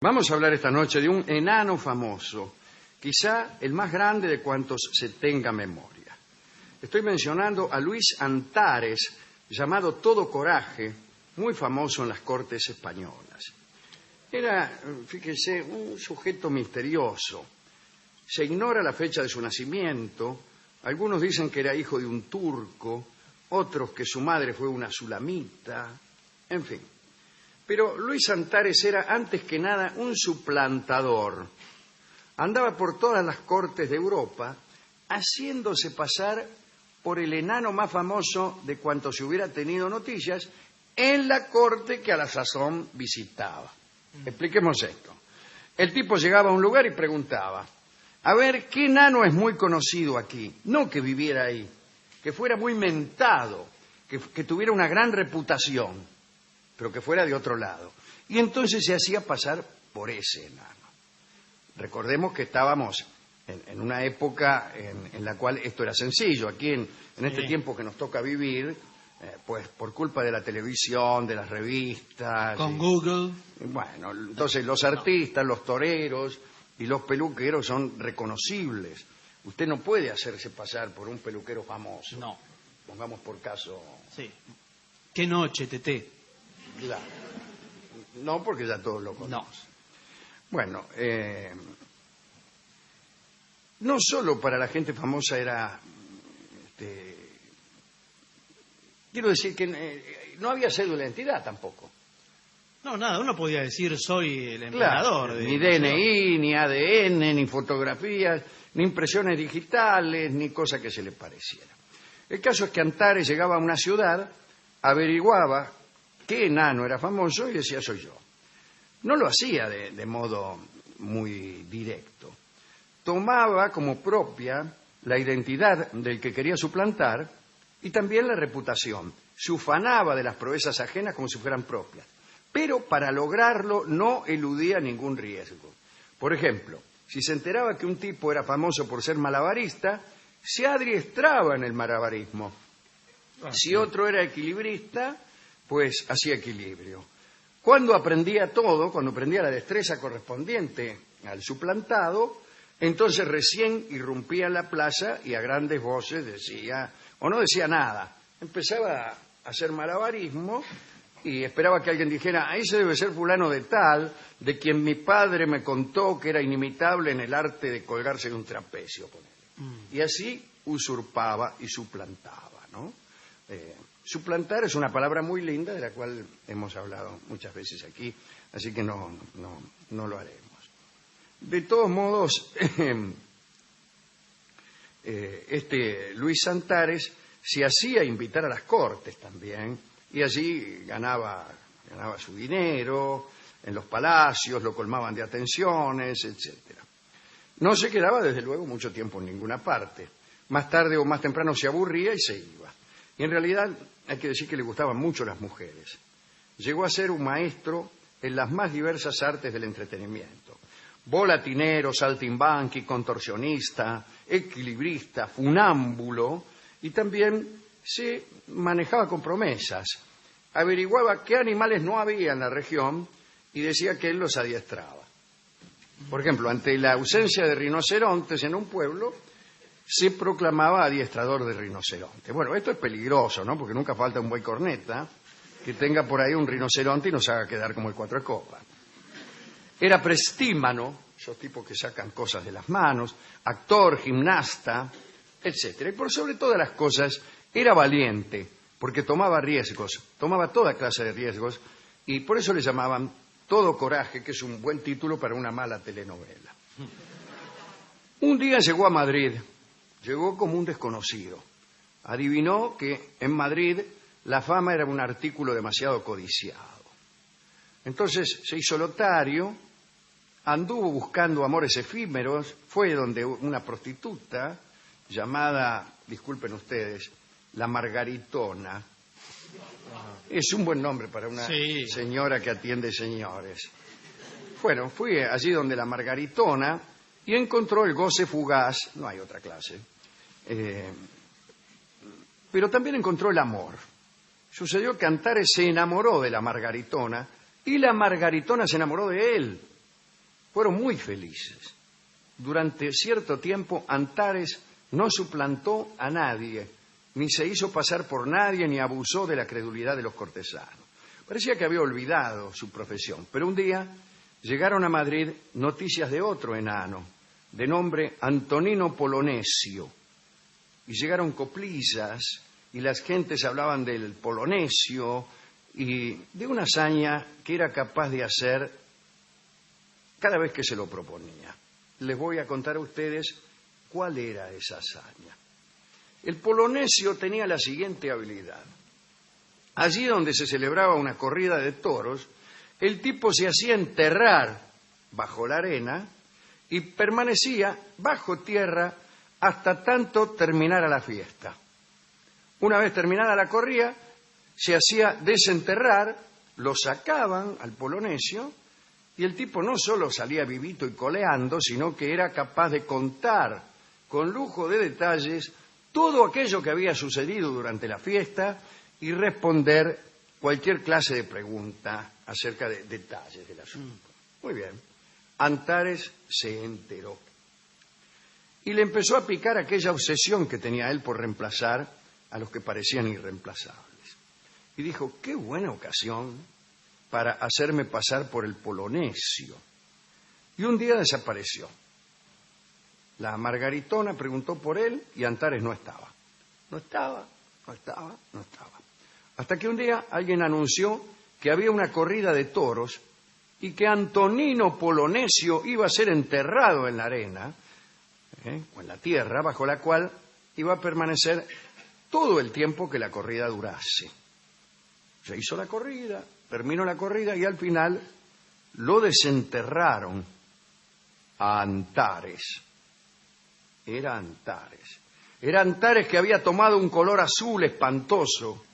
Vamos a hablar esta noche de un enano famoso, quizá el más grande de cuantos se tenga memoria. Estoy mencionando a Luis Antares, llamado Todo Coraje, muy famoso en las cortes españolas. Era, fíjese, un sujeto misterioso. Se ignora la fecha de su nacimiento. Algunos dicen que era hijo de un turco, otros que su madre fue una sulamita, en fin. Pero Luis Antares era, antes que nada, un suplantador. Andaba por todas las cortes de Europa, haciéndose pasar por el enano más famoso de cuanto se hubiera tenido noticias en la corte que a la sazón visitaba. Expliquemos esto. El tipo llegaba a un lugar y preguntaba: a ver, ¿qué enano es muy conocido aquí? No que viviera ahí, que fuera muy mentado, que tuviera una gran reputación, pero que fuera de otro lado. Y entonces se hacía pasar por ese enano. Recordemos que estábamos en una época en la cual esto era sencillo. Aquí en este tiempo que nos toca vivir, pues por culpa de la televisión, de las revistas... Con Google. Bueno, entonces los artistas, los toreros y los peluqueros son reconocibles. Usted no puede hacerse pasar por un peluquero famoso. No. Pongamos por caso... Sí. ¿Qué noche, Tete? Claro. No, porque ya todos lo conocen. No. Bueno, no solo para la gente famosa era... quiero decir que no había cédula de identidad tampoco. No, nada, uno podía decir soy el emperador. Claro, ni DNI, ni ADN, ni fotografías, ni impresiones digitales, ni cosa que se le pareciera. El caso es que Antares llegaba a una ciudad, averiguaba qué enano era famoso y decía: soy yo. No lo hacía de modo muy directo. Tomaba como propia la identidad del que quería suplantar y también la reputación. Se ufanaba de las proezas ajenas como si fueran propias. Pero para lograrlo no eludía ningún riesgo. Por ejemplo, si se enteraba que un tipo era famoso por ser malabarista, se adiestraba en el malabarismo. Si otro era equilibrista, pues hacía equilibrio. Cuando aprendía todo, cuando aprendía la destreza correspondiente al suplantado, entonces recién irrumpía en la plaza y a grandes voces decía, o no decía nada, empezaba a hacer malabarismo y esperaba que alguien dijera: ese debe ser fulano de tal, de quien mi padre me contó que era inimitable en el arte de colgarse de un trapecio, ponele. Y así usurpaba y suplantaba, ¿no? Suplantar es una palabra muy linda de la cual hemos hablado muchas veces aquí, así que no lo haremos. De todos modos, Luis Antares se hacía invitar a las cortes también, y allí ganaba su dinero, en los palacios lo colmaban de atenciones, etcétera. No se quedaba, desde luego, mucho tiempo en ninguna parte. Más tarde o más temprano se aburría y se iba. Y en realidad hay que decir que le gustaban mucho las mujeres. Llegó a ser un maestro en las más diversas artes del entretenimiento. Volatinero, saltimbanqui, contorsionista, equilibrista, funámbulo, y también se manejaba con promesas. Averiguaba qué animales no había en la región y decía que él los adiestraba. Por ejemplo, ante la ausencia de rinocerontes en un pueblo, se proclamaba adiestrador de rinoceronte. Bueno, esto es peligroso, ¿no? Porque nunca falta un buey corneta que tenga por ahí un rinoceronte y nos haga quedar como el cuatro de copas. Era prestímano, esos tipos que sacan cosas de las manos, actor, gimnasta, etcétera. Y por sobre todas las cosas, era valiente, porque tomaba riesgos, tomaba toda clase de riesgos, y por eso le llamaban Todo Coraje, que es un buen título para una mala telenovela. Un día llegó a Madrid. Llegó como un desconocido. Adivinó que en Madrid la fama era un artículo demasiado codiciado. Entonces se hizo lotario, anduvo buscando amores efímeros, fue donde una prostituta llamada, disculpen ustedes, la Margaritona. Es un buen nombre para una señora que atiende señores. Bueno, fui allí donde la Margaritona y encontró el goce fugaz, no hay otra clase, pero también encontró el amor. Sucedió que Antares se enamoró de la Margaritona y la Margaritona se enamoró de él. Fueron muy felices. Durante cierto tiempo, Antares no suplantó a nadie, ni se hizo pasar por nadie, ni abusó de la credulidad de los cortesanos. Parecía que había olvidado su profesión, pero un día llegaron a Madrid noticias de otro enano, de nombre Antonino Polonesio, y llegaron coplillas, y las gentes hablaban del Polonesio y de una hazaña que era capaz de hacer cada vez que se lo proponía. Les voy a contar a ustedes cuál era esa hazaña. El Polonesio tenía la siguiente habilidad. Allí donde se celebraba una corrida de toros, el tipo se hacía enterrar bajo la arena y permanecía bajo tierra hasta tanto terminara la fiesta. Una vez terminada la corrida, se hacía desenterrar, lo sacaban al Polonesio y el tipo no solo salía vivito y coleando, sino que era capaz de contar con lujo de detalles todo aquello que había sucedido durante la fiesta y responder cualquier clase de pregunta acerca de detalles del asunto. Muy bien. Antares se enteró y le empezó a picar aquella obsesión que tenía él por reemplazar a los que parecían irreemplazables. Y dijo, qué buena ocasión para hacerme pasar por el Polonesio. Y un día desapareció. La Margaritona preguntó por él y Antares no estaba. No estaba. Hasta que un día alguien anunció que había una corrida de toros y que Antonino Polonesio iba a ser enterrado en la arena, o en la tierra, bajo la cual iba a permanecer todo el tiempo que la corrida durase. Se hizo la corrida, terminó la corrida y al final lo desenterraron a Antares. Era Antares. Era Antares que había tomado un color azul espantoso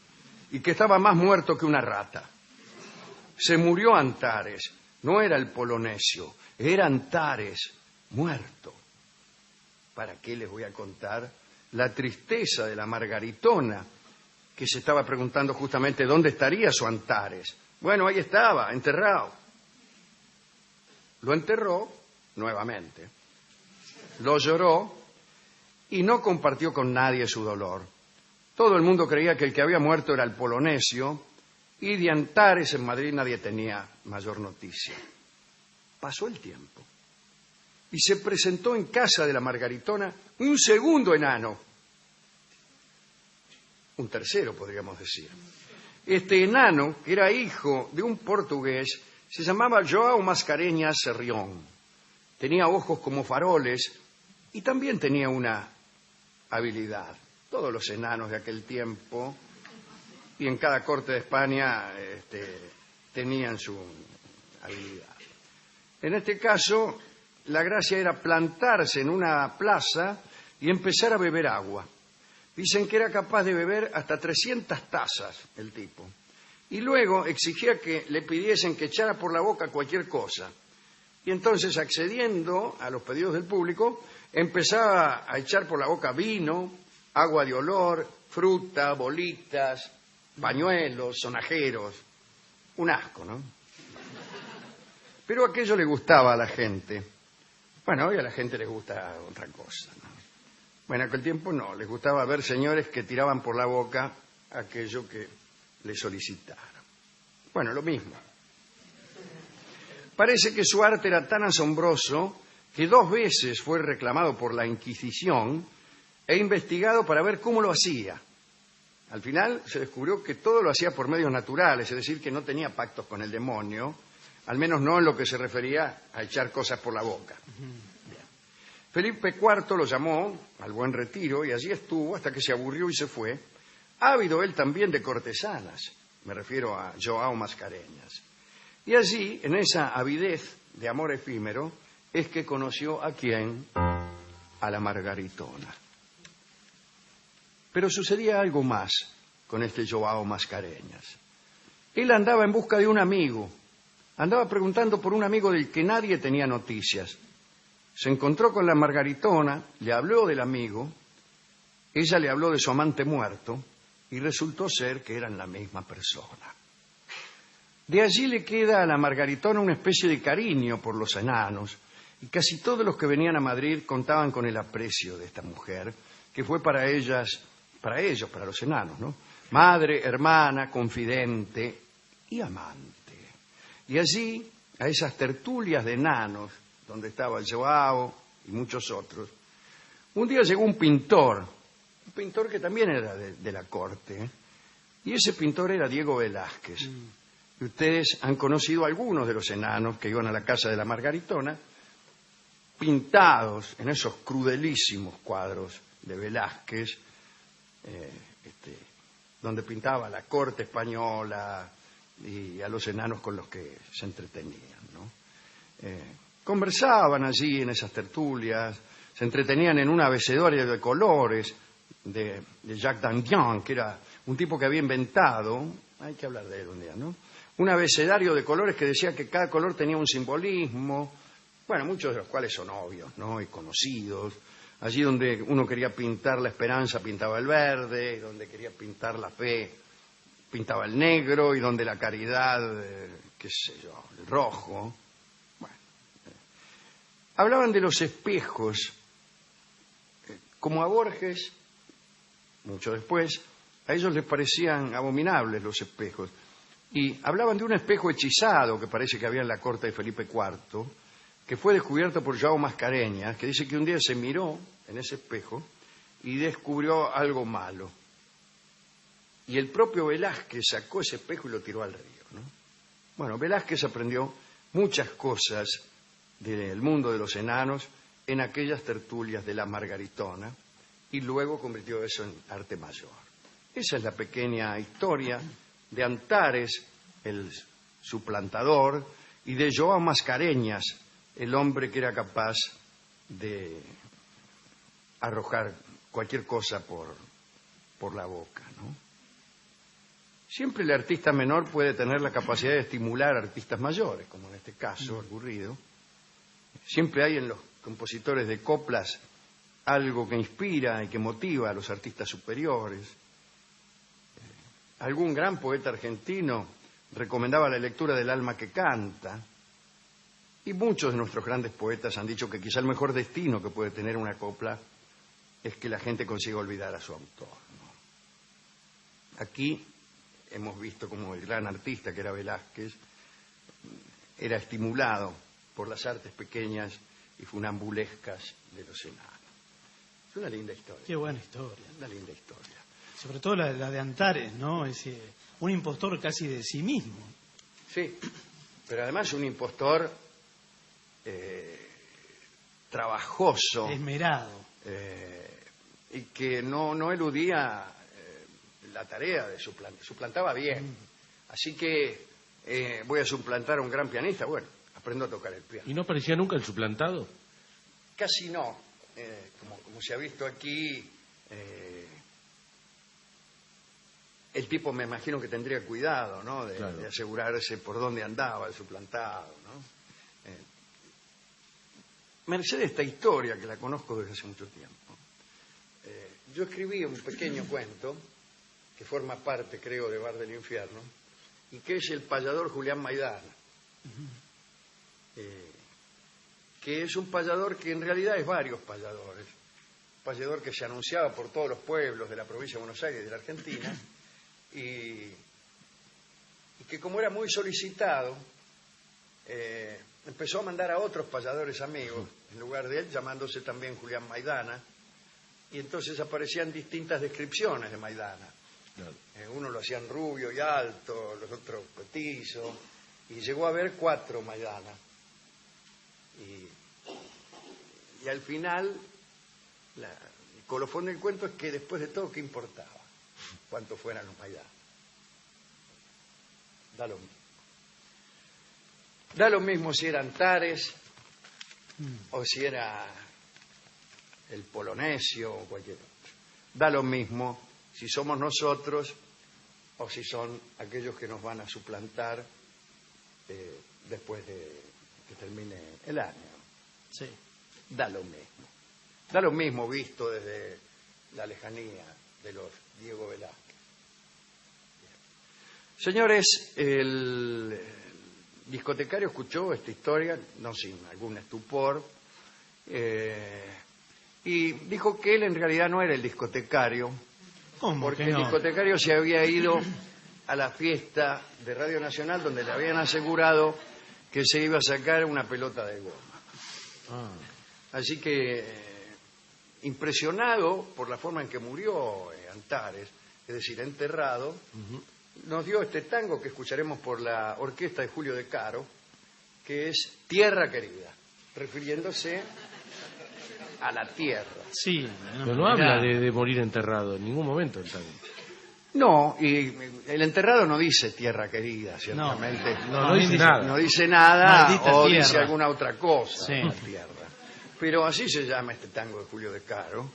y que estaba más muerto que una rata. Se murió Antares. No era el Polonesio, era Antares muerto. ¿Para qué les voy a contar la tristeza de la Margaritona, que se estaba preguntando justamente dónde estaría su Antares? Bueno, ahí estaba, enterrado. Lo enterró nuevamente, lo lloró y no compartió con nadie su dolor. Todo el mundo creía que el que había muerto era el Polonesio y de Antares en Madrid nadie tenía mayor noticia. Pasó el tiempo y se presentó en casa de la Margaritona un segundo enano, un tercero podríamos decir. Este enano, que era hijo de un portugués, se llamaba João Mascarenhas Serrión. Tenía ojos como faroles y también tenía una habilidad. Todos los enanos de aquel tiempo y en cada corte de España tenían su habilidad. En este caso, la gracia era plantarse en una plaza y empezar a beber agua. Dicen que era capaz de beber hasta 300 tazas el tipo. Y luego exigía que le pidiesen que echara por la boca cualquier cosa. Y entonces, accediendo a los pedidos del público, empezaba a echar por la boca vino, agua de olor, fruta, bolitas, pañuelos, sonajeros. Un asco, ¿no? Pero aquello le gustaba a la gente. Bueno, hoy a la gente les gusta otra cosa, ¿no? Bueno, en aquel tiempo no, les gustaba ver señores que tiraban por la boca aquello que le solicitaron. Bueno, lo mismo. Parece que su arte era tan asombroso que 2 veces fue reclamado por la Inquisición e investigado para ver cómo lo hacía. Al final se descubrió que todo lo hacía por medios naturales, es decir, que no tenía pactos con el demonio, al menos no en lo que se refería a echar cosas por la boca. Bien. Felipe IV lo llamó al buen retiro y allí estuvo hasta que se aburrió y se fue. Ávido él también de cortesanas, me refiero a João Mascarenhas. Y allí, en esa avidez de amor efímero, es que conoció a quién, a la Margaritona. Pero sucedía algo más con este João Mascarenhas. Él andaba en busca de un amigo, andaba preguntando por un amigo del que nadie tenía noticias. Se encontró con la Margaritona, le habló del amigo, ella le habló de su amante muerto y resultó ser que eran la misma persona. De allí le queda a la Margaritona una especie de cariño por los enanos, y casi todos los que venían a Madrid contaban con el aprecio de esta mujer, que fue para ellos, para los enanos, ¿no? Madre, hermana, confidente y amante. Y allí, a esas tertulias de enanos, donde estaba el Joao y muchos otros, un día llegó un pintor que también era de la corte, ¿eh? Y ese pintor era Diego Velázquez. Y ustedes han conocido a algunos de los enanos que iban a la casa de la Margaritona, pintados en esos crudelísimos cuadros de Velázquez, donde pintaba la corte española y a los enanos con los que se entretenían, ¿no? Conversaban allí en esas tertulias, se entretenían en un abecedario de colores de Jacques Dandian, que era un tipo que había inventado, hay que hablar de él un día, ¿no? Un abecedario de colores que decía que cada color tenía un simbolismo, bueno, muchos de los cuales son obvios, ¿no? Y conocidos. Allí donde uno quería pintar la esperanza, pintaba el verde, y donde quería pintar la fe, pintaba el negro, y donde la caridad, qué sé yo, el rojo. Bueno, hablaban de los espejos, como a Borges, mucho después, a ellos les parecían abominables los espejos. Y hablaban de un espejo hechizado que parece que había en la corte de Felipe IV, que fue descubierto por Joao Mascareñas, que dice que un día se miró en ese espejo y descubrió algo malo. Y el propio Velázquez sacó ese espejo y lo tiró al río, ¿no? Bueno, Velázquez aprendió muchas cosas del mundo de los enanos en aquellas tertulias de la Margaritona y luego convirtió eso en arte mayor. Esa es la pequeña historia de Antares, el suplantador, y de Joao Mascareñas, el hombre que era capaz de arrojar cualquier cosa por la boca, ¿no? Siempre el artista menor puede tener la capacidad de estimular a artistas mayores, como en este caso ocurrido. Siempre hay en los compositores de coplas algo que inspira y que motiva a los artistas superiores. Algún gran poeta argentino recomendaba la lectura del alma que canta, y muchos de nuestros grandes poetas han dicho que quizá el mejor destino que puede tener una copla es que la gente consiga olvidar a su autor, ¿no? Aquí hemos visto cómo el gran artista que era Velázquez era estimulado por las artes pequeñas y funambulescas de los enanos. Es una linda historia. Qué buena historia. Una linda historia. Sobre todo la de Antares, ¿no? Es un impostor casi de sí mismo. Sí, pero además un impostor trabajoso. Esmerado. Y que no eludía la tarea de suplantaba bien. Así que voy a suplantar a un gran pianista. Bueno, aprendo a tocar el piano. ¿Y no aparecía nunca el suplantado? Casi no. Como se ha visto aquí, el tipo me imagino que tendría cuidado, ¿no? Claro. De asegurarse por dónde andaba el suplantado, ¿no? Merced esta historia, que la conozco desde hace mucho tiempo, yo escribí un pequeño cuento que forma parte, creo, de Bar del Infierno, y que es El payador Julián Maidana, que es un payador que en realidad es varios payadores. Un payador que se anunciaba por todos los pueblos de la provincia de Buenos Aires y de la Argentina, y que como era muy solicitado, empezó a mandar a otros payadores amigos en lugar de él, llamándose también Julián Maidana, y entonces aparecían distintas descripciones de Maidana. Claro. Uno lo hacían rubio y alto, los otros petizo, y llegó a haber 4 Maidana. Y al final, el colofón del cuento es que después de todo, ¿qué importaba? Cuántos fueran los Maidana. Da lo mismo si era Antares o si era el Polonesio o cualquier otro. Da lo mismo si somos nosotros o si son aquellos que nos van a suplantar después de que termine el año. Sí. Da lo mismo. Da lo mismo visto desde la lejanía de los Diego Velázquez. Señores, el discotecario escuchó esta historia, no sin algún estupor, y dijo que él en realidad no era el discotecario, ¿Cómo porque que el no? discotecario se había ido a la fiesta de Radio Nacional donde le habían asegurado que se iba a sacar una pelota de goma. Así que, impresionado por la forma en que murió Antares, es decir, enterrado, nos dio este tango que escucharemos por la orquesta de Julio De Caro, que es Tierra Querida, refiriéndose a la tierra. Sí, Pero no habla de morir enterrado en ningún momento el tango. No, y el enterrado no dice tierra querida, ciertamente. No dice nada. No dice nada Maldita o tierra. dice alguna otra cosa, Sí. la tierra. Pero así se llama este tango de Julio De Caro.